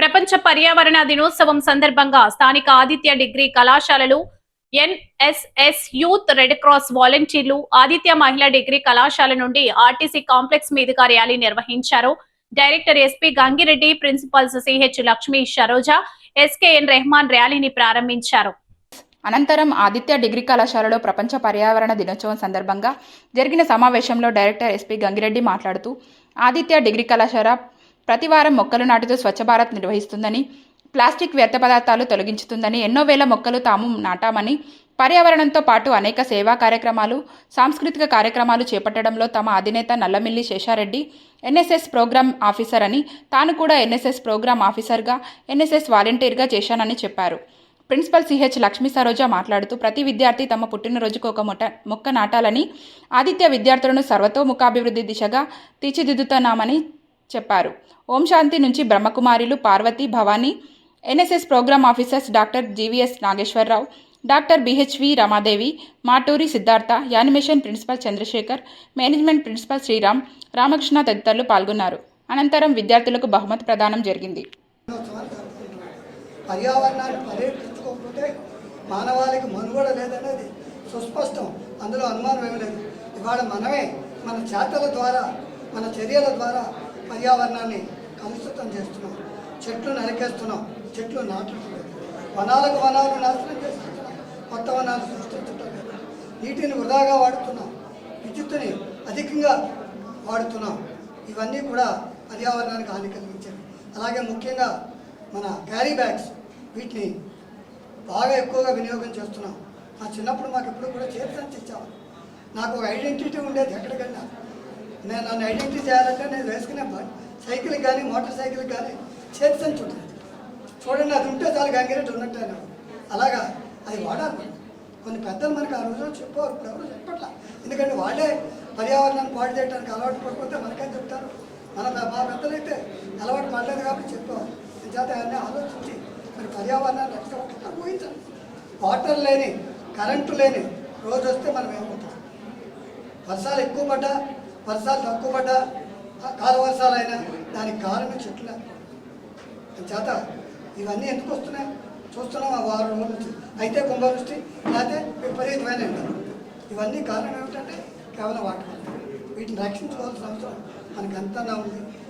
ప్రపంచ పర్యావరణ దినోత్సవం సందర్భంగా స్థానిక ఆదిత్య డిగ్రీ కళాశాలలు ఎన్ఎస్ఎస్ యూత్ రెడ్ క్రాస్ వాలంటీర్లు ఆదిత్య మహిళా డిగ్రీ కళాశాల నుండి ఆర్టీసీ కాంప్లెక్స్ మీదుగా ర్యాలీ నిర్వహించారు. Director SP Gangireddy, principals CH Lakshmi, Saroja, SKN Rahman ర్యాలీని ప్రారంభించారు. అనంతరం ఆదిత్య డిగ్రీ కళాశాలలో ప్రపంచ పర్యావరణ దినోత్సవం సందర్భంగా జరిగిన సమావేశంలో డైరెక్టర్ ఎస్పీ గంగిరెడ్డి మాట్లాడుతూ ఆదిత్య డిగ్రీ కళాశాల ప్రతివారం మొక్కలు నాటుతూ స్వచ్ఛ భారత్ నిర్వహిస్తుందని, ప్లాస్టిక్ వ్యర్థ పదార్థాలు తొలగించుతుందని, ఎన్నో వేల మొక్కలు తాము నాటామని, పర్యావరణంతో పాటు అనేక సేవా కార్యక్రమాలు, సాంస్కృతిక కార్యక్రమాలు చేపట్టడంలో తమ అధినేత Nallamilli Sesha Reddy NSS programme officer అని, తాను కూడా ఎన్ఎస్ఎస్ ప్రోగ్రామ్ ఆఫీసర్గా, ఎన్ఎస్ఎస్ వాలంటీర్గా చేశానని చెప్పారు. ప్రిన్సిపల్ సిహెచ్ లక్ష్మీ సరోజా మాట్లాడుతూ ప్రతి విద్యార్థి తమ పుట్టినరోజుకు ఒక మొక్క నాటాలని, ఆదిత్య విద్యార్థులను సర్వతోముఖాభివృద్ధి దిశగా తీర్చిదిద్దుతున్నామని చెప్పారు. ఓం శాంతి నుంచి బ్రహ్మకుమారిలు Parvati, Bhavani, NSS program officers doctor GVS Nageswararao, doctor BHV Ramadevi, Maturi Siddhartha, animation principal Chandrasekhar, management principal Sriram, Ramakrishna తదితరులు పాల్గొన్నారు. అనంతరం విద్యార్థులకు బహుమతి ప్రదానం జరిగింది. పర్యావరణాన్ని పరిరక్షించుకోకపోతే మానవాళికి మనుగడ లేదనేది సుస్పష్టం, అందులో అనుమానం ఏమీ లేదు. ఇవాళ మనమే మన చేతల ద్వారా, మన చర్యల ద్వారా పర్యావరణాన్ని కలుషితం చేస్తున్నాం. చెట్లు నరికేస్తున్నాం, చెట్లు నాటుతున్నాం, వనాలు నాశనం చేస్తున్నాం, కొత్త వనాలు సృష్టించడం లేదు, నీటిని వృధాగా వాడుతున్నాం, విద్యుత్తుని అధికంగా వాడుతున్నాం. ఇవన్నీ కూడా పర్యావరణానికి హాని కలిగించేవి. అలాగే ముఖ్యంగా మన క్యారీ బ్యాగ్స్, వీటిని బాగా ఎక్కువగా వినియోగం చేస్తున్నాం. మా చిన్నప్పుడు మాకు ఎప్పుడు కూడా చేతి సంచి ఇచ్చాము. నాకు ఒక ఐడెంటిటీ ఉండేది. ఎక్కడికైనా నేను నన్ను ఐడెంటిటీ చేయాలంటే నేను వేసుకునే సైకిల్కి కానీ మోటార్ సైకిల్కి కానీ చేతి సంచి ఉంటుంది. చూడండి, అది ఉంటే చాలు గంగిరెడ్డి ఉన్నట్టు. అలాగా అది వాడాలి. కొన్ని పెద్దలు మనకి ఆ రోజుల్లో చెప్పారు, ఇప్పుడు ఎవరు చెప్పట్లా. ఎందుకంటే వాళ్ళే పర్యావరణాన్ని పాడు చేయడానికి అలవాటు పడిపోతే మనకేం చెప్తారు. మా పెద్దలైతే అలవాటు పడలేదు కాబట్టి చెప్పారు. చేత అన్నీ ఆలోచించి మరి పర్యావరణాన్ని రక్షణ ఊహించాలి. వాటర్ లేని, కరెంటు లేని రోజు వస్తే మనం ఏమవుతాం? వర్షాలు ఎక్కువ పడ్డా, వర్షాలు తక్కువ పడ్డా, కాల వర్షాలు అయినా దానికి కారణం చెట్లు. చేత ఇవన్నీ ఎందుకు వస్తున్నాయి చూస్తున్నాం ఆ 6 రోజుల నుంచి. అయితే కుంభవృష్టి, లేకపోతే విపరీతమైన ఎండలు. ఇవన్నీ కారణం ఏమిటంటే కేవలం వాటర్. వీటిని రక్షించుకోవాల్సిన అవసరం మనకి ఎంతనా ఉంది.